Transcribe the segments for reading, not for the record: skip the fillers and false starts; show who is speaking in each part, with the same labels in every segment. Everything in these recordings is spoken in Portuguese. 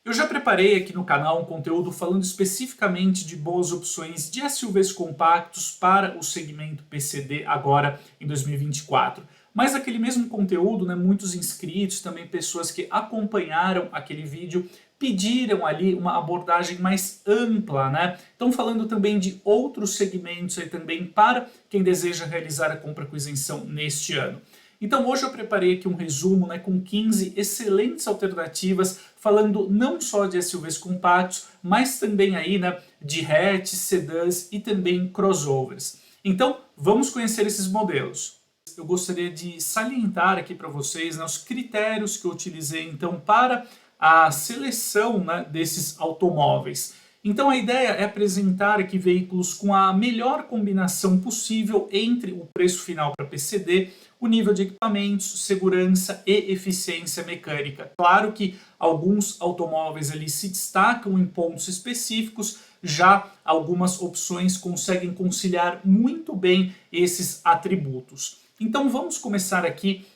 Speaker 1: Eu já preparei aqui no canal um conteúdo falando especificamente de boas opções de SUVs compactos para o segmento PCD agora em 2024. Mas aquele mesmo conteúdo, muitos inscritos, também pessoas que acompanharam aquele vídeo, pediram ali uma abordagem mais ampla, Estão falando também de outros segmentos aí também para quem deseja realizar a compra com isenção neste ano. Então hoje eu preparei aqui um resumo com 15 excelentes alternativas, falando não só de SUVs compactos, mas também aí, de hatches, sedãs e também crossovers. Então vamos conhecer esses modelos. Eu gostaria de salientar aqui para vocês os critérios que eu utilizei então para a seleção desses automóveis. Então a ideia é apresentar aqui veículos com a melhor combinação possível entre o preço final para PCD, o nível de equipamentos, segurança e eficiência mecânica. Claro que alguns automóveis ali se destacam em pontos específicos, já algumas opções conseguem conciliar muito bem esses atributos. Então vamos começar aqui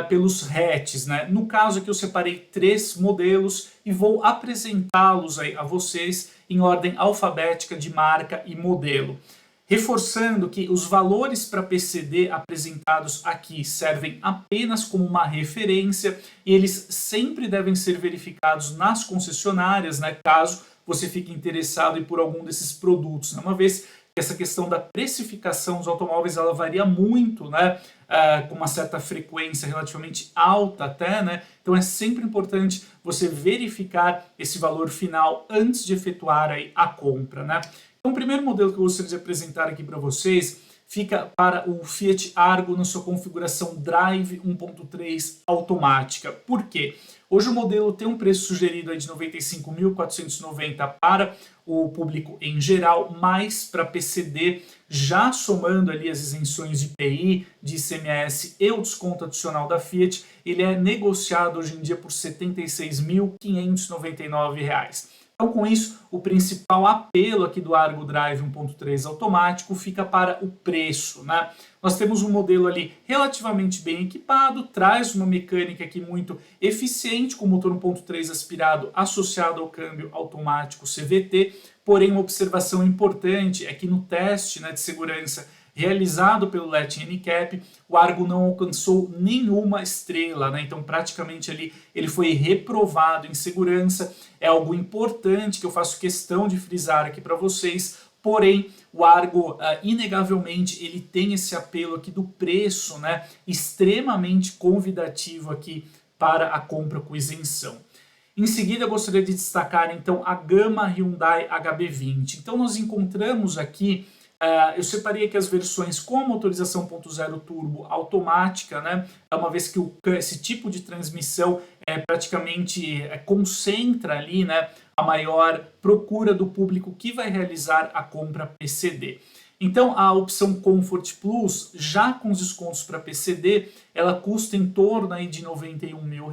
Speaker 1: pelos hatches. No caso aqui eu separei 3 modelos e vou apresentá-los a vocês em ordem alfabética de marca e modelo. Reforçando que os valores para PCD apresentados aqui servem apenas como uma referência e eles sempre devem ser verificados nas concessionárias, caso você fique interessado por algum desses produtos, uma vez que essa questão da precificação dos automóveis ela varia muito, com uma certa frequência relativamente alta até, então é sempre importante você verificar esse valor final antes de efetuar aí a compra, Então o primeiro modelo que eu gostaria de apresentar aqui para vocês fica para o Fiat Argo na sua configuração Drive 1.3 automática. Por quê? Hoje o modelo tem um preço sugerido aí de 95.490 para o público em geral, mais para PCD, já somando ali as isenções de IPI, de ICMS e o desconto adicional da Fiat, ele é negociado hoje em dia por R$ 76.599. Então, com isso, o principal apelo aqui do Argo Drive 1.3 automático fica para o preço, Nós temos um modelo ali relativamente bem equipado, traz uma mecânica aqui muito eficiente, com motor 1.3 aspirado associado ao câmbio automático CVT, porém uma observação importante é que no teste de segurança realizado pelo Latin NCAP, o Argo não alcançou nenhuma estrela, então praticamente ali ele foi reprovado em segurança. É algo importante que eu faço questão de frisar aqui para vocês, porém o Argo inegavelmente ele tem esse apelo aqui do preço, extremamente convidativo aqui para a compra com isenção. Em seguida, eu gostaria de destacar então a gama Hyundai HB20. Então nós encontramos aqui eu separei aqui as versões com a motorização 1.0 turbo automática, uma vez que esse tipo de transmissão praticamente concentra ali a maior procura do público que vai realizar a compra PCD. Então a opção Comfort Plus, já com os descontos para PCD, ela custa em torno aí de R$ 91 mil.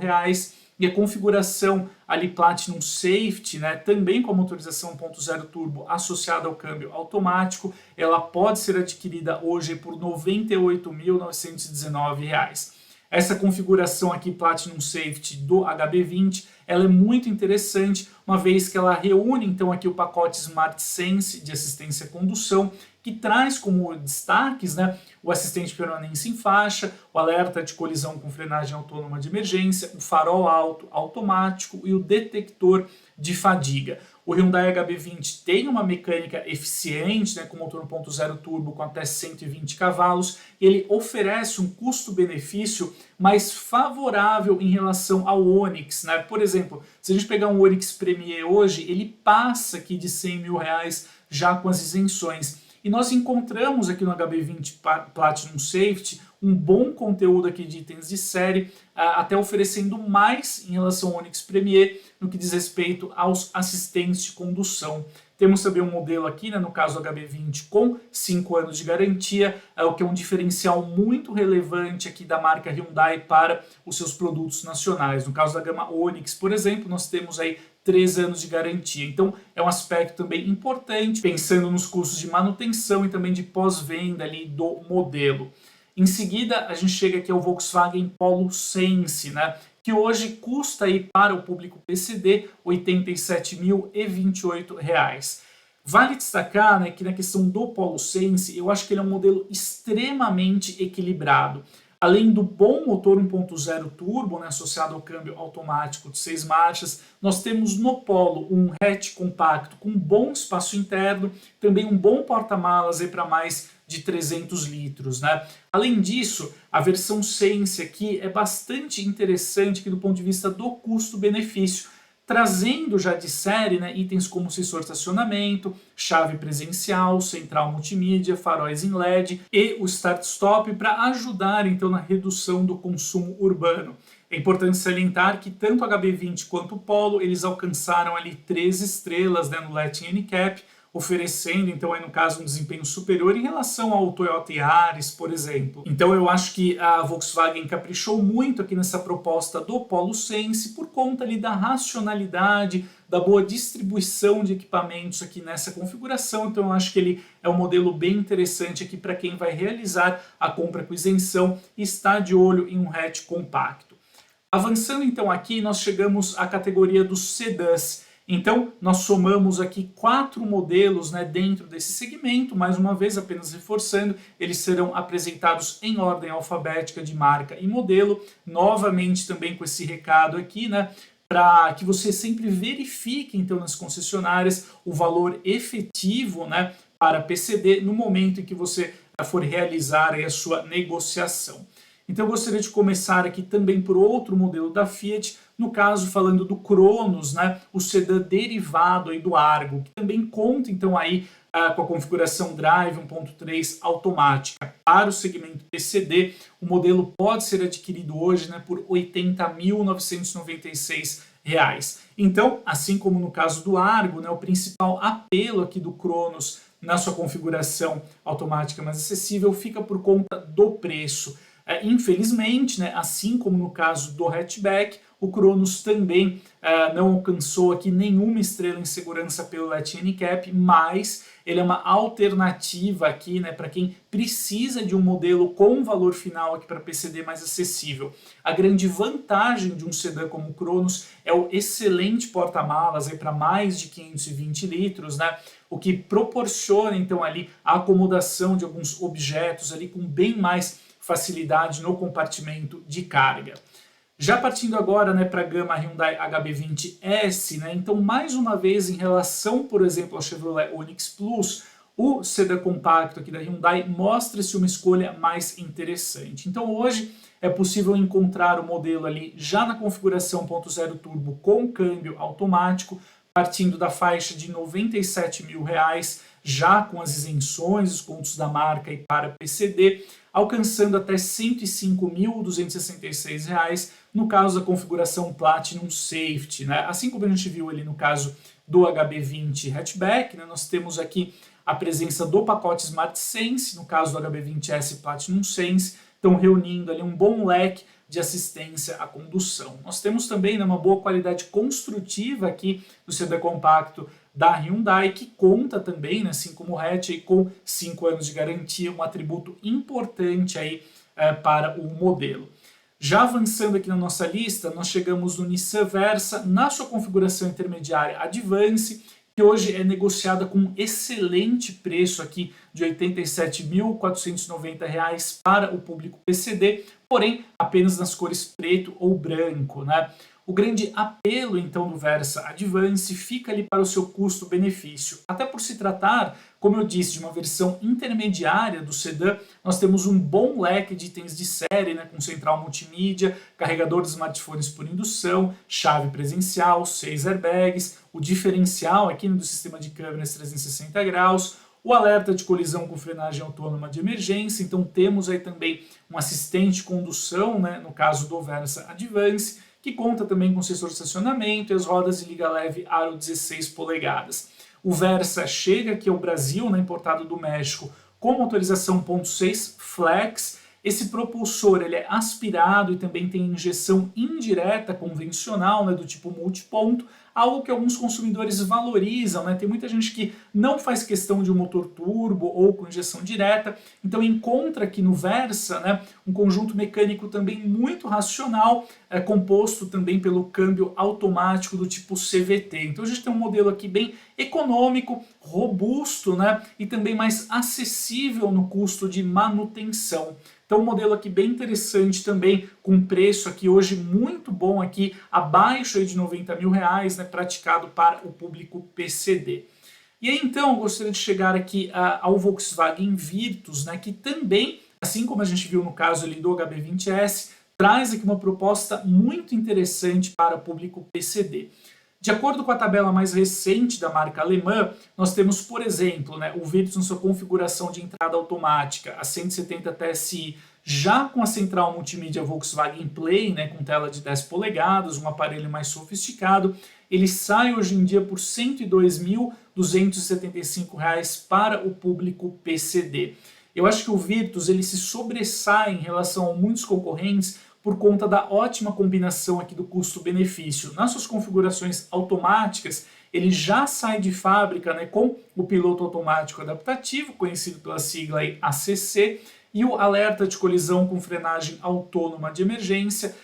Speaker 1: E a configuração ali Platinum Safety, também com a motorização 1.0 turbo associada ao câmbio automático, ela pode ser adquirida hoje por R$ 98.919. Essa configuração aqui Platinum Safety do HB20, ela é muito interessante, uma vez que ela reúne então aqui o pacote Smart Sense de assistência à condução, que traz como destaques o assistente permanência em faixa, o alerta de colisão com frenagem autônoma de emergência, o farol alto automático e o detector de fadiga. O Hyundai HB20 tem uma mecânica eficiente, com motor 1.0 turbo com até 120 cavalos, e ele oferece um custo-benefício mais favorável em relação ao Onix. Por exemplo, se a gente pegar um Onix Premier hoje, ele passa aqui de R$ 100 mil já com as isenções. E nós encontramos aqui no HB20 Platinum Safety um bom conteúdo aqui de itens de série, até oferecendo mais em relação ao Onix Premier no que diz respeito aos assistentes de condução. Temos também um modelo aqui, no caso do HB20, com 5 anos de garantia, o que é um diferencial muito relevante aqui da marca Hyundai para os seus produtos nacionais. No caso da gama Onix, por exemplo, nós temos aí 3 anos de garantia. Então é um aspecto também importante, pensando nos custos de manutenção e também de pós-venda ali do modelo. Em seguida, a gente chega aqui ao Volkswagen Polo Sense, que hoje custa aí para o público PCD R$ 87.028. Vale destacar, né, que na questão do Polo Sense, eu acho que ele é um modelo extremamente equilibrado. Além do bom motor 1.0 turbo, né, associado ao câmbio automático de 6 marchas, nós temos no Polo um hatch compacto com bom espaço interno, também um bom porta-malas para mais de 300 litros. Né? Além disso, a versão Sense aqui é bastante interessante aqui do ponto de vista do custo-benefício, trazendo já de série, né, itens como sensor de estacionamento, chave presencial, central multimídia, faróis em LED e o start-stop para ajudar então na redução do consumo urbano. É importante salientar que tanto o HB20 quanto o Polo eles alcançaram ali 3 estrelas, né, no Latin NCAP, oferecendo, então, aí no caso, um desempenho superior em relação ao Toyota Yaris, por exemplo. Então eu acho que a Volkswagen caprichou muito aqui nessa proposta do Polo Sense por conta ali da racionalidade, da boa distribuição de equipamentos aqui nessa configuração. Então eu acho que ele é um modelo bem interessante aqui para quem vai realizar a compra com isenção e está de olho em um hatch compacto. Avançando então aqui, nós chegamos à categoria dos sedãs. Então, nós somamos aqui 4 modelos, né, dentro desse segmento, mais uma vez, apenas reforçando, eles serão apresentados em ordem alfabética de marca e modelo, novamente também com esse recado aqui, né, para que você sempre verifique, então, nas concessionárias, o valor efetivo, né, para PCD no momento em que você for realizar aí a sua negociação. Então eu gostaria de começar aqui também por outro modelo da Fiat, no caso falando do Cronos, né, o sedã derivado aí do Argo, que também conta então aí com a configuração Drive 1.3 automática. Para o segmento PCD, o modelo pode ser adquirido hoje, né, por R$ 80.996. Então, assim como no caso do Argo, né, o principal apelo aqui do Cronos na sua configuração automática mais acessível fica por conta do preço. Infelizmente, né, assim como no caso do hatchback, o Cronos também não alcançou aqui nenhuma estrela em segurança pelo Latin NCAP, mas ele é uma alternativa aqui, né, para quem precisa de um modelo com valor final aqui para PCD mais acessível. A grande vantagem de um sedã como o Cronos é o excelente porta-malas para mais de 520 litros, né, o que proporciona então ali a acomodação de alguns objetos ali com bem mais facilidade no compartimento de carga. Já partindo agora, né, para a gama Hyundai HB20S, né, então mais uma vez em relação, por exemplo, ao Chevrolet Onix Plus, o sedã compacto aqui da Hyundai mostra-se uma escolha mais interessante. Então hoje é possível encontrar o modelo ali já na configuração 1.0 turbo com câmbio automático, partindo da faixa de R$ 97.000, já com as isenções, os pontos da marca e para PCD, alcançando até R$ 105.266, no caso da configuração Platinum Safety. Né? Assim como a gente viu ali no caso do HB20 Hatchback, né, nós temos aqui a presença do pacote Smart Sense, no caso do HB20S Platinum Sense, então reunindo ali um bom leque de assistência à condução. Nós temos também, né, uma boa qualidade construtiva aqui do sedã compacto da Hyundai, que conta também, né, assim como o hatch, aí, com 5 anos de garantia, um atributo importante aí, para o modelo. Já avançando aqui na nossa lista, nós chegamos no Nissan Versa, na sua configuração intermediária Advance, que hoje é negociada com um excelente preço aqui de R$ 87.490 para o público PCD, porém apenas nas cores preto ou branco, né? O grande apelo, então, do Versa Advance fica ali para o seu custo-benefício. Até por se tratar, como eu disse, de uma versão intermediária do sedã, nós temos um bom leque de itens de série, né, com central multimídia, carregador de smartphones por indução, chave presencial, 6 airbags, o diferencial aqui do sistema de câmeras 360 graus, o alerta de colisão com frenagem autônoma de emergência. Então temos aí também um assistente de condução, né, no caso do Versa Advance, que conta também com sensor de estacionamento e as rodas de liga leve aro 16 polegadas. O Versa chega aqui ao Brasil, né, importado do México, com motorização 1.6 Flex. Esse propulsor ele é aspirado e também tem injeção indireta convencional, né, do tipo multiponto, algo que alguns consumidores valorizam, né? Tem muita gente que não faz questão de um motor turbo ou com injeção direta, então encontra aqui no Versa, né, um conjunto mecânico também muito racional, composto também pelo câmbio automático do tipo CVT. Então a gente tem um modelo aqui bem econômico, robusto, né, e também mais acessível no custo de manutenção. Então um modelo aqui bem interessante também, com preço aqui hoje muito bom aqui, abaixo aí de R$90 mil, né, praticado para o público PCD. E aí então eu gostaria de chegar aqui ao Volkswagen Virtus, né, que também, assim como a gente viu no caso ali do HB20S, traz aqui uma proposta muito interessante para o público PCD. De acordo com a tabela mais recente da marca alemã, nós temos, por exemplo, né, o Virtus na sua configuração de entrada automática, a 170 TSI, já com a central multimídia Volkswagen Play, né, com tela de 10 polegadas, um aparelho mais sofisticado. Ele sai hoje em dia por R$ 102.275 para o público PCD. Eu acho que o Virtus ele se sobressai em relação a muitos concorrentes por conta da ótima combinação aqui do custo-benefício. Nas suas configurações automáticas, ele já sai de fábrica, né, com o piloto automático adaptativo, conhecido pela sigla aí ACC, e o alerta de colisão com frenagem autônoma de emergência,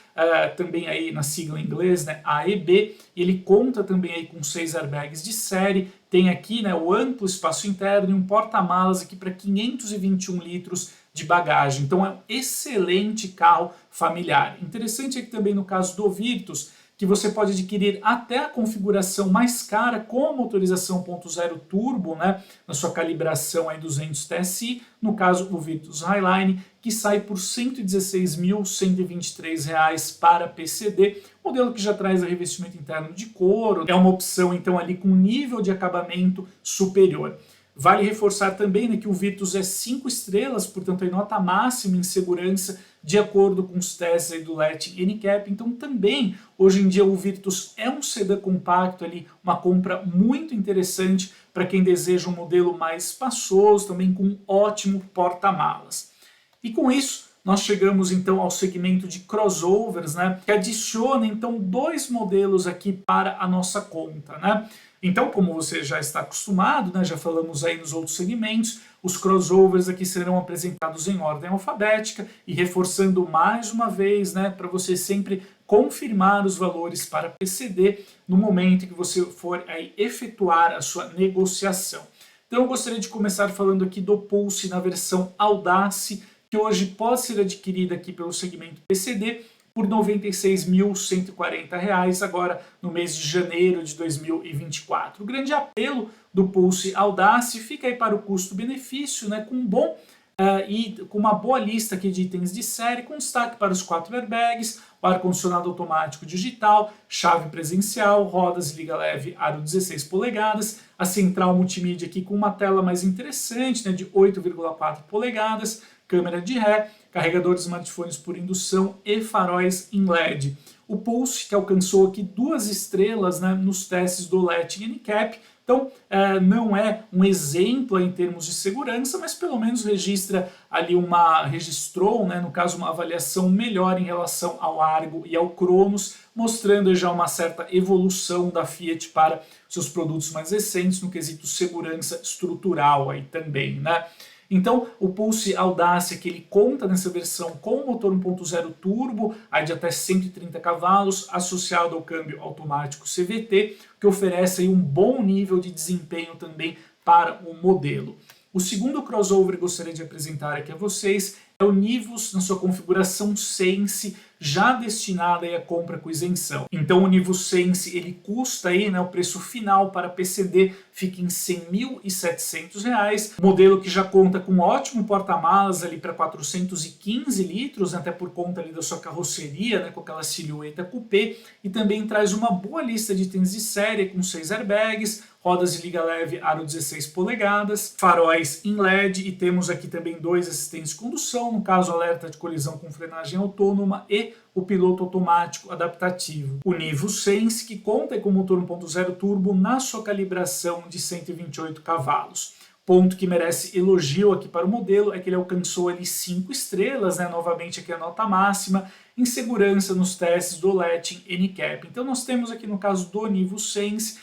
Speaker 1: também aí na sigla em inglês, né, AEB. Ele conta também aí com 6 airbags de série, tem aqui, né, o amplo espaço interno e um porta-malas aqui para 521 litros de bagagem. Então é um excelente carro familiar. Interessante aqui também no caso do Virtus, que você pode adquirir até a configuração mais cara com a motorização 1.0 turbo, né, na sua calibração aí 200 TSI, no caso o Virtus Highline, que sai por R$ 116.123 para PCD, modelo que já traz revestimento interno de couro, é uma opção então ali com nível de acabamento superior. Vale reforçar também, né, que o Virtus é 5 estrelas, portanto é nota máxima em segurança, de acordo com os testes aí do Letting NCAP. Então também, hoje em dia, o Virtus é um sedã compacto, ali, uma compra muito interessante para quem deseja um modelo mais espaçoso, também com um ótimo porta-malas. E com isso, nós chegamos então ao segmento de crossovers, né, que adiciona então 2 modelos aqui para a nossa conta, né? Então, como você já está acostumado, né, já falamos aí nos outros segmentos, os crossovers aqui serão apresentados em ordem alfabética e reforçando mais uma vez, né, para você sempre confirmar os valores para PCD no momento que você for aí efetuar a sua negociação. Então eu gostaria de começar falando aqui do Pulse na versão Audace, que hoje pode ser adquirida aqui pelo segmento PCD por R$ 96.140 agora no mês de janeiro de 2024. O grande apelo do Pulse Audace fica aí para o custo-benefício, né, com um bom e com uma boa lista aqui de itens de série, com destaque para os 4 airbags, o ar-condicionado automático digital, chave presencial, rodas liga leve aro 16 polegadas, a central multimídia aqui com uma tela mais interessante, né, de 8,4 polegadas, câmera de ré, carregador de smartphones por indução e faróis em LED. O Pulse, que alcançou aqui 2 estrelas, né, nos testes do Letting NCAP, então não é um exemplo em termos de segurança, mas pelo menos registrou, né, no caso, uma avaliação melhor em relação ao Argo e ao Cronos, mostrando já uma certa evolução da Fiat para seus produtos mais recentes no quesito segurança estrutural aí também, né? Então, o Pulse Audace, que ele conta nessa versão com o motor 1.0 turbo, aí de até 130 cavalos, associado ao câmbio automático CVT, que oferece aí um bom nível de desempenho também para o modelo. O segundo crossover que gostaria de apresentar aqui a vocês é o Nivus na sua configuração Sense, já destinada aí à compra com isenção. Então o Nivus Sense ele custa aí, né, o preço final para PCD fica em R$ 100.700, modelo que já conta com um ótimo porta-malas ali para 415 litros, né, até por conta ali da sua carroceria, né, com aquela silhueta coupé, e também traz uma boa lista de itens de série com 6 airbags, rodas de liga leve aro 16 polegadas, faróis em LED e temos aqui também 2 assistentes de condução, no caso alerta de colisão com frenagem autônoma e o piloto automático adaptativo. O Nivus Sense, que conta com motor 1.0 turbo na sua calibração de 128 cavalos. Ponto que merece elogio aqui para o modelo é que ele alcançou ali 5 estrelas, né, novamente aqui a nota máxima, em segurança nos testes do Latin NCAP. Então nós temos aqui no caso do NivoSense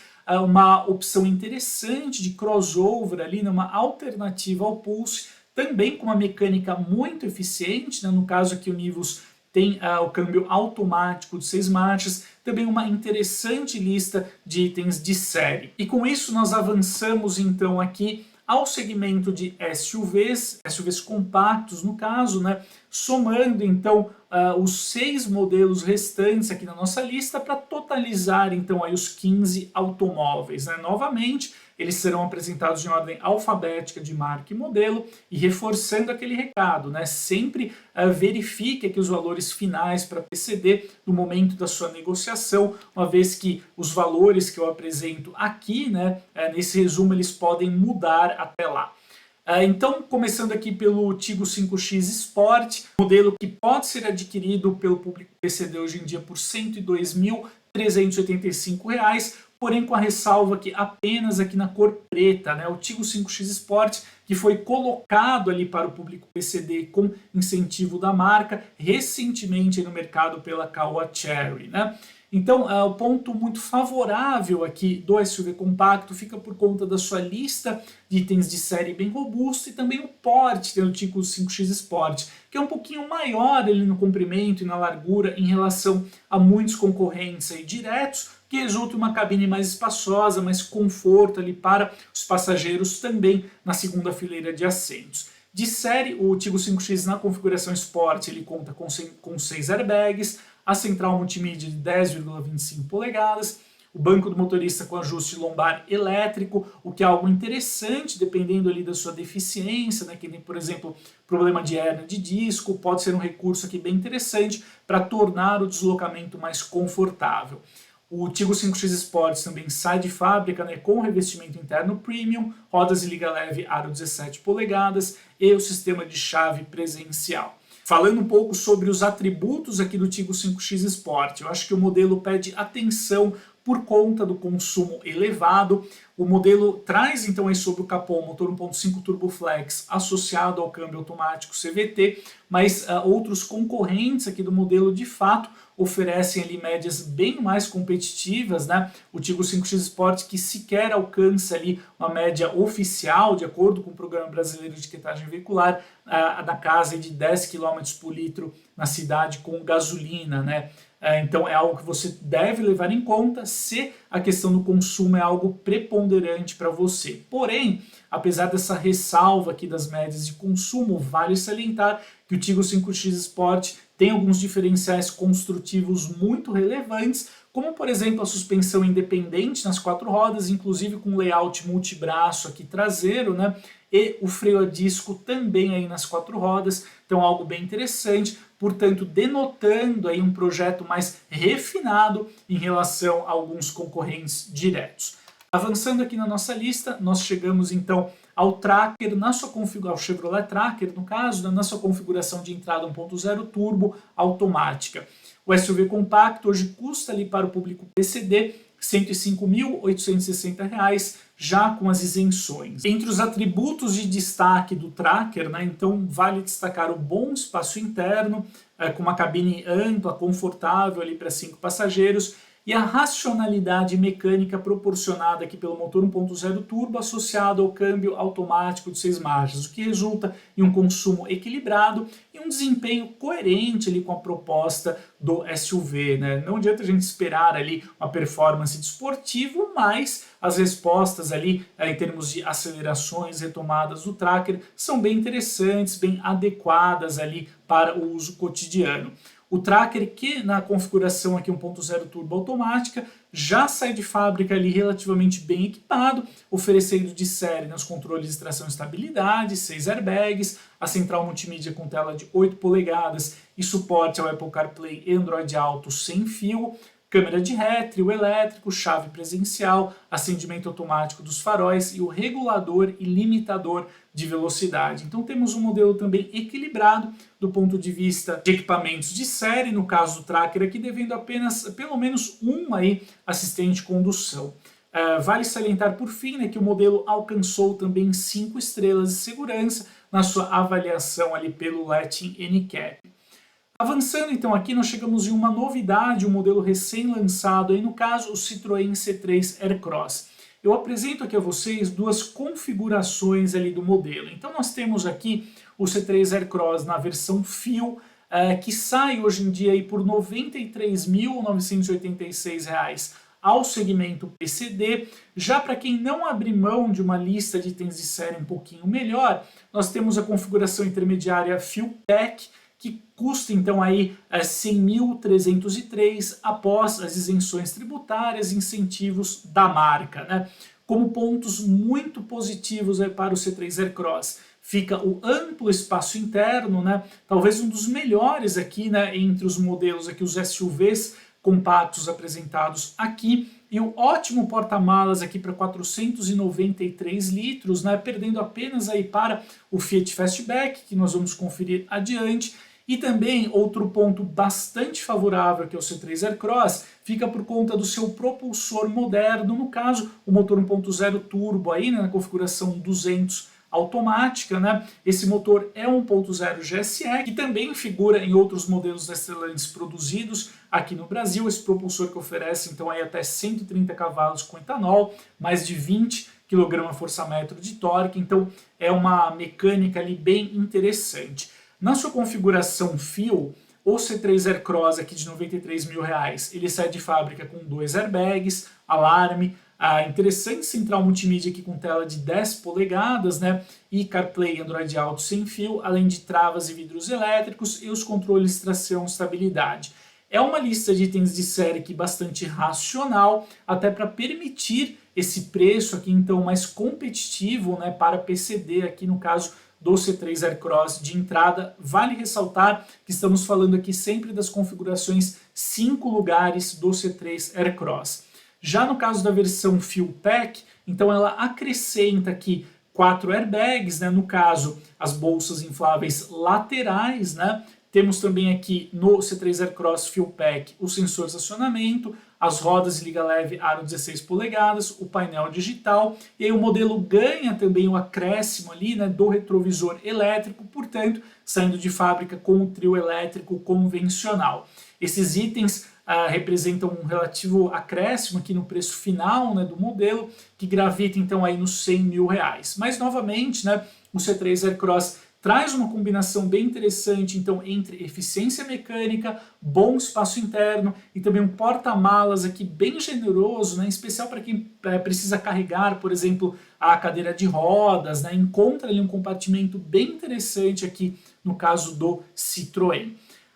Speaker 1: uma opção interessante de crossover ali, né, uma alternativa ao Pulse, também com uma mecânica muito eficiente, né, no caso aqui o Nivus tem o câmbio automático de 6 marchas, também uma interessante lista de itens de série. E com isso nós avançamos então aqui ao segmento de SUVs, SUVs compactos no caso, né, somando então os 6 modelos restantes aqui na nossa lista para totalizar então aí os 15 automóveis, né? Novamente, eles serão apresentados em ordem alfabética de marca e modelo e reforçando aquele recado, né? Sempre verifique aqui os valores finais para PCD no momento da sua negociação, uma vez que os valores que eu apresento aqui, né, nesse resumo, eles podem mudar até lá. Então, começando aqui pelo Tiggo 5X Sport, modelo que pode ser adquirido pelo público PCD hoje em dia por R$ 102.385, porém com a ressalva que apenas aqui na cor preta, né, o Tiggo 5X Sport, que foi colocado ali para o público PCD com incentivo da marca recentemente no mercado pela Caoa Chery, né? Então, o ponto muito favorável aqui do SUV compacto fica por conta da sua lista de itens de série bem robusta e também o porte do Tiggo 5X Sport, que é um pouquinho maior ali no comprimento e na largura em relação a muitos concorrentes aí diretos, que resulta em uma cabine mais espaçosa, mais conforto ali para os passageiros também na segunda fileira de assentos. De série, o Tiggo 5X na configuração Sport ele conta com 6 airbags, a central multimídia de 10,25 polegadas, o banco do motorista com ajuste lombar elétrico, o que é algo interessante dependendo ali da sua deficiência, né, que tem, por exemplo, problema de hérnia de disco, pode ser um recurso aqui bem interessante para tornar o deslocamento mais confortável. O Tiggo 5X Sport também sai de fábrica, né, com revestimento interno premium, rodas de liga leve aro 17 polegadas e o sistema de chave presencial. Falando um pouco sobre os atributos aqui do Tiggo 5X Sport, eu acho que o modelo pede atenção por conta do consumo elevado. O modelo traz então aí sobre o capô um motor 1.5 Turbo Flex associado ao câmbio automático CVT, mas outros concorrentes aqui do modelo de fato oferecem ali médias bem mais competitivas, né? O Tiggo 5X Sport que sequer alcança ali uma média oficial, de acordo com o Programa Brasileiro de Etiquetagem Veicular, na casa de 10 km por litro na cidade com gasolina, né? Então é algo que você deve levar em conta se a questão do consumo é algo preponderante para você. Porém, apesar dessa ressalva aqui das médias de consumo, vale salientar que o Tiggo 5X Sport tem alguns diferenciais construtivos muito relevantes, como por exemplo a suspensão independente nas 4 rodas, inclusive com layout multibraço aqui traseiro, né? E o freio a disco também aí nas 4 rodas, então algo bem interessante, portanto denotando aí um projeto mais refinado em relação a alguns concorrentes diretos. Avançando aqui na nossa lista, nós chegamos então ao Tracker, ao Chevrolet Tracker, no caso, na sua configuração de entrada 1.0 turbo automática. O SUV compacto hoje custa ali para o público PCD R$ 105.860, já com as isenções. Entre os atributos de destaque do Tracker, né, então vale destacar o bom espaço interno, com uma cabine ampla, confortável ali para 5 passageiros, e a racionalidade mecânica proporcionada aqui pelo motor 1.0 turbo associado ao câmbio automático de 6 marchas, o que resulta em um consumo equilibrado e um desempenho coerente ali com a proposta do SUV, né? Não adianta a gente esperar ali uma performance de esportivo, mas as respostas ali em termos de acelerações retomadas do Tracker são bem interessantes, bem adequadas ali para o uso cotidiano. O Tracker, que na configuração aqui 1.0 turbo automática, já sai de fábrica ali relativamente bem equipado, oferecendo de série nos controles de tração e estabilidade, 6 airbags, a central multimídia com tela de 8 polegadas e suporte ao Apple CarPlay e Android Auto sem fio, câmera de ré, trio elétrico, chave presencial, acendimento automático dos faróis e o regulador e limitador de velocidade. Então temos um modelo também equilibrado do ponto de vista de equipamentos de série, no caso do Tracker aqui devendo apenas pelo menos um aí assistente de condução. Vale salientar por fim, né, que o modelo alcançou também 5 estrelas de segurança na sua avaliação ali pelo Latin NCAP. Avançando então aqui, nós chegamos em uma novidade, um modelo recém-lançado, aí no caso o Citroën C3 Aircross. Eu apresento aqui a vocês duas configurações ali do modelo. Então nós temos aqui o C3 Aircross na versão Fuel, que sai hoje em dia aí por R$ 93.986 ao segmento PCD. Já para quem não abrir mão de uma lista de itens de série um pouquinho melhor, nós temos a configuração intermediária Fuel Pack, que custa então aí 100.303 após as isenções tributárias e incentivos da marca, né? Como pontos muito positivos aí para o C3 Aircross, fica o amplo espaço interno, né? Talvez um dos melhores aqui, né, entre os modelos aqui, os SUVs compactos apresentados aqui, e o ótimo porta-malas aqui para 493 litros, né, perdendo apenas aí para o Fiat Fastback, que nós vamos conferir adiante. E também outro ponto bastante favorável que é o C3 Aircross fica por conta do seu propulsor moderno, no caso o motor 1.0 turbo aí, né, na configuração 200 automática, né? Esse motor é 1.0 GSE, que também figura em outros modelos da Stellantis produzidos aqui no Brasil. Esse propulsor que oferece então aí até 130 cavalos com etanol, mais de 20 kgfm de torque, então é uma mecânica ali bem interessante. Na sua configuração Fuel, o C3 Aircross aqui de R$ 93 mil, ele sai de fábrica com 2 airbags, alarme, a interessante central multimídia aqui com tela de 10 polegadas, né, e CarPlay e Android Auto sem fio, além de travas e vidros elétricos e os controles tração e estabilidade. É uma lista de itens de série aqui bastante racional, até para permitir esse preço aqui então mais competitivo, né, para PCD aqui no caso do C3 Aircross de entrada. Vale ressaltar que estamos falando aqui sempre das configurações 5 lugares do C3 Aircross. Já no caso da versão Fuel Pack, então ela acrescenta aqui 4 airbags, né, no caso as bolsas infláveis laterais, né. Temos também aqui no C3 Aircross Fuel Pack o sensor de estacionamento, as rodas de liga leve aro 16 polegadas, o painel digital, e aí o modelo ganha também o acréscimo ali, né, do retrovisor elétrico, portanto, saindo de fábrica com o trio elétrico convencional. Esses itens representam um relativo acréscimo aqui no preço final, né, do modelo, que gravita então aí nos R$ 100 mil. Mas novamente, né, o C3 Aircross traz uma combinação bem interessante então entre eficiência mecânica, bom espaço interno e também um porta-malas aqui bem generoso, né, em especial para quem precisa carregar, por exemplo, a cadeira de rodas, né, encontra ali um compartimento bem interessante aqui no caso do Citroën.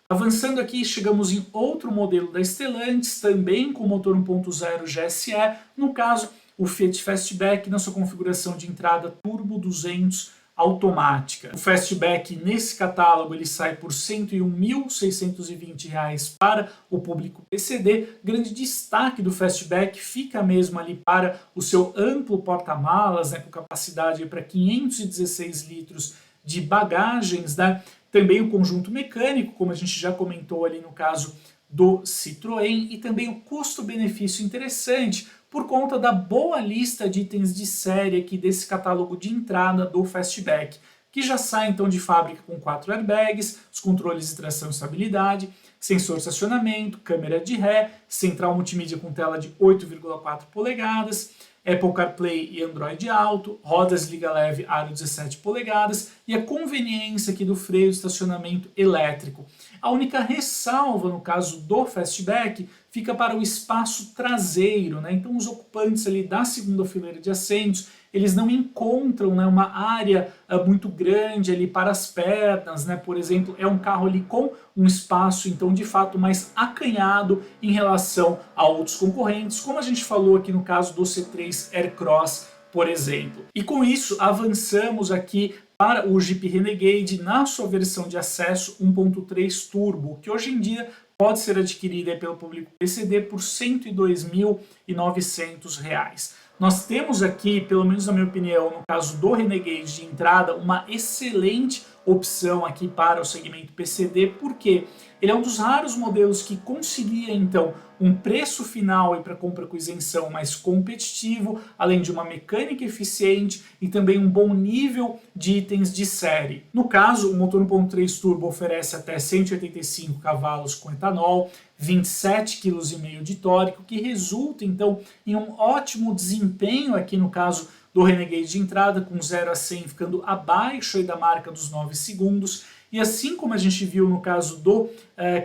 Speaker 1: Avançando aqui, chegamos em outro modelo da Stellantis, também com motor 1.0 GSE, no caso o Fiat Fastback na sua configuração de entrada turbo 200 automática. O Fastback nesse catálogo ele sai por R$ 101.620 para o público PCD. Grande destaque do Fastback fica mesmo ali para o seu amplo porta-malas, né, com capacidade para 516 litros de bagagens, né? Também o conjunto mecânico, como a gente já comentou ali no caso do Citroën, e também o custo-benefício interessante por conta da boa lista de itens de série aqui desse catálogo de entrada do Fastback, que já sai então de fábrica com 4 airbags, os controles de tração e estabilidade, sensor de estacionamento, câmera de ré, central multimídia com tela de 8,4 polegadas, Apple CarPlay e Android Auto, rodas liga leve aro 17 polegadas e a conveniência aqui do freio de estacionamento elétrico. A única ressalva no caso do Fastback fica para o espaço traseiro, né? Então os ocupantes ali da segunda fileira de assentos, eles não encontram, né, uma área muito grande ali para as pernas, né? Por exemplo, é um carro ali com um espaço então de fato mais acanhado em relação a outros concorrentes, como a gente falou aqui no caso do C3 Aircross, por exemplo. E com isso avançamos aqui para o Jeep Renegade na sua versão de acesso 1.3 turbo, que hoje em dia pode ser adquirida pelo público PCD por R$ 102.900. Nós temos aqui, pelo menos na minha opinião, no caso do Renegade de entrada, uma excelente opção aqui para o segmento PCD, porque ele é um dos raros modelos que conseguia então um preço final para compra com isenção mais competitivo, além de uma mecânica eficiente e também um bom nível de itens de série. No caso, o motor 1.3 turbo oferece até 185 cavalos com etanol, 27,5 kg de tórico, que resulta então em um ótimo desempenho aqui no caso do Renegade de entrada, com 0 a 100 ficando abaixo aí da marca dos 9 segundos. E assim como a gente viu no caso do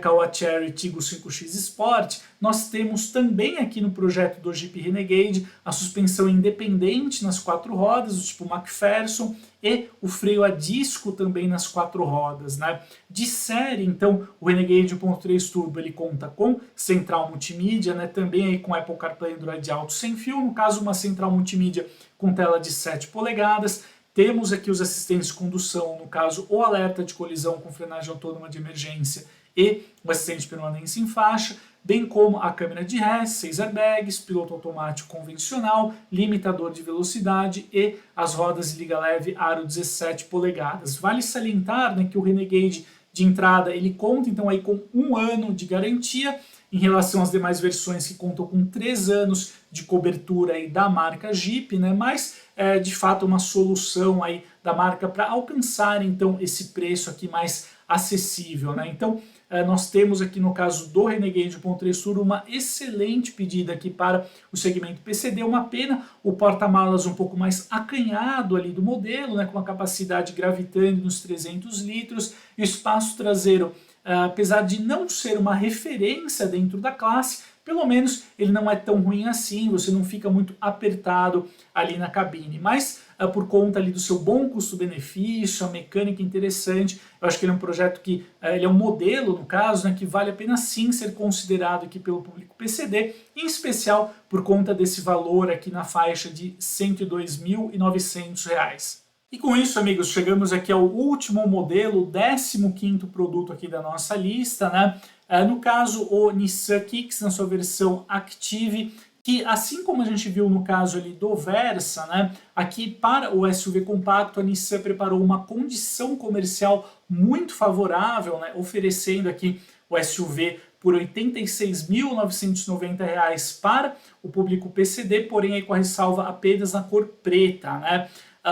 Speaker 1: Caoa Chery Tiggo 5X Sport, nós temos também aqui no projeto do Jeep Renegade a suspensão independente nas 4 rodas, do tipo McPherson, e o freio a disco também nas 4 rodas, né? De série, então, o Renegade 1.3 Turbo ele conta com central multimídia, né? Também aí com Apple CarPlay e Android Auto sem fio, no caso uma central multimídia com tela de 7 polegadas. Temos aqui os assistentes de condução, no caso o alerta de colisão com frenagem autônoma de emergência e o assistente de permanência em faixa, bem como a câmera de ré, 6 airbags, piloto automático convencional, limitador de velocidade e as rodas de liga leve aro 17 polegadas. Vale salientar, né, que o Renegade de entrada ele conta então aí com 1 ano de garantia, em relação às demais versões que contam com 3 anos de cobertura aí da marca Jeep, né? Mas de fato uma solução aí da marca para alcançar então esse preço aqui mais acessível, né? Então nós temos aqui no caso do Renegade 1.3 Turbo uma excelente pedida aqui para o segmento PCD, uma pena o porta-malas um pouco mais acanhado ali do modelo, né, com uma capacidade gravitando nos 300 litros e o espaço traseiro, apesar de não ser uma referência dentro da classe, pelo menos ele não é tão ruim assim, você não fica muito apertado ali na cabine, mas por conta ali do seu bom custo-benefício, a mecânica interessante, eu acho que ele é um projeto que, ele é um modelo no caso, né, que vale a pena sim ser considerado aqui pelo público PCD, em especial por conta desse valor aqui na faixa de R$ 102.900. E com isso, amigos, chegamos aqui ao último modelo, o 15º produto aqui da nossa lista, né? No caso, o Nissan Kicks, na sua versão Active, que assim como a gente viu no caso ali do Versa, né, aqui para o SUV compacto, a Nissan preparou uma condição comercial muito favorável, né, oferecendo aqui o SUV por R$ 86.990 para o público PCD, porém aí com a ressalva apenas na cor preta, né?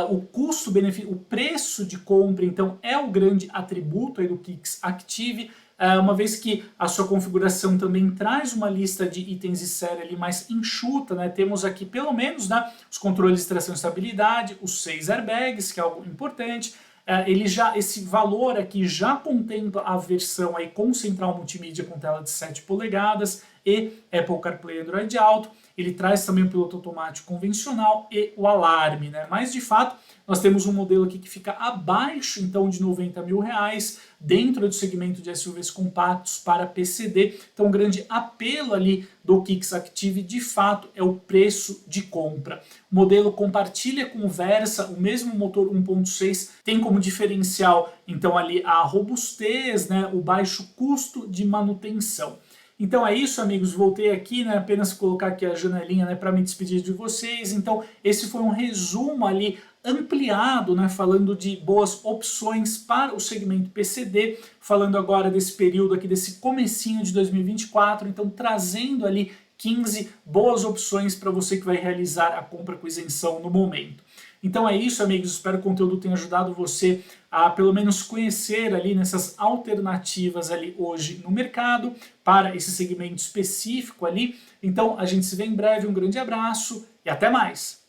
Speaker 1: O custo-benefício, o preço de compra, então, é o grande atributo aí do Kicks Active, uma vez que a sua configuração também traz uma lista de itens de série ali mais enxuta, né? Temos aqui pelo menos, né, os controles de tração e estabilidade, os 6 airbags, que é algo importante. Esse valor aqui já contempla a versão aí com central multimídia com tela de 7 polegadas e Apple CarPlay e Android Auto. Ele traz também o piloto automático convencional e o alarme, né? Mas de fato nós temos um modelo aqui que fica abaixo então de R$ 90 mil, dentro do segmento de SUVs compactos para PCD. Então o grande apelo ali do Kicks Active de fato é o preço de compra. O modelo compartilha com o Versa o mesmo motor 1.6, tem como diferencial então ali a robustez, né, o baixo custo de manutenção. Então é isso, amigos, voltei aqui, né, apenas colocar aqui a janelinha, né, para me despedir de vocês. Então esse foi um resumo ali ampliado, né, falando de boas opções para o segmento PCD, falando agora desse período aqui, desse comecinho de 2024, então trazendo ali 15 boas opções para você que vai realizar a compra com isenção no momento. Então é isso, amigos, espero que o conteúdo tenha ajudado você a pelo menos conhecer ali nessas alternativas ali hoje no mercado para esse segmento específico ali. Então a gente se vê em breve, um grande abraço e até mais!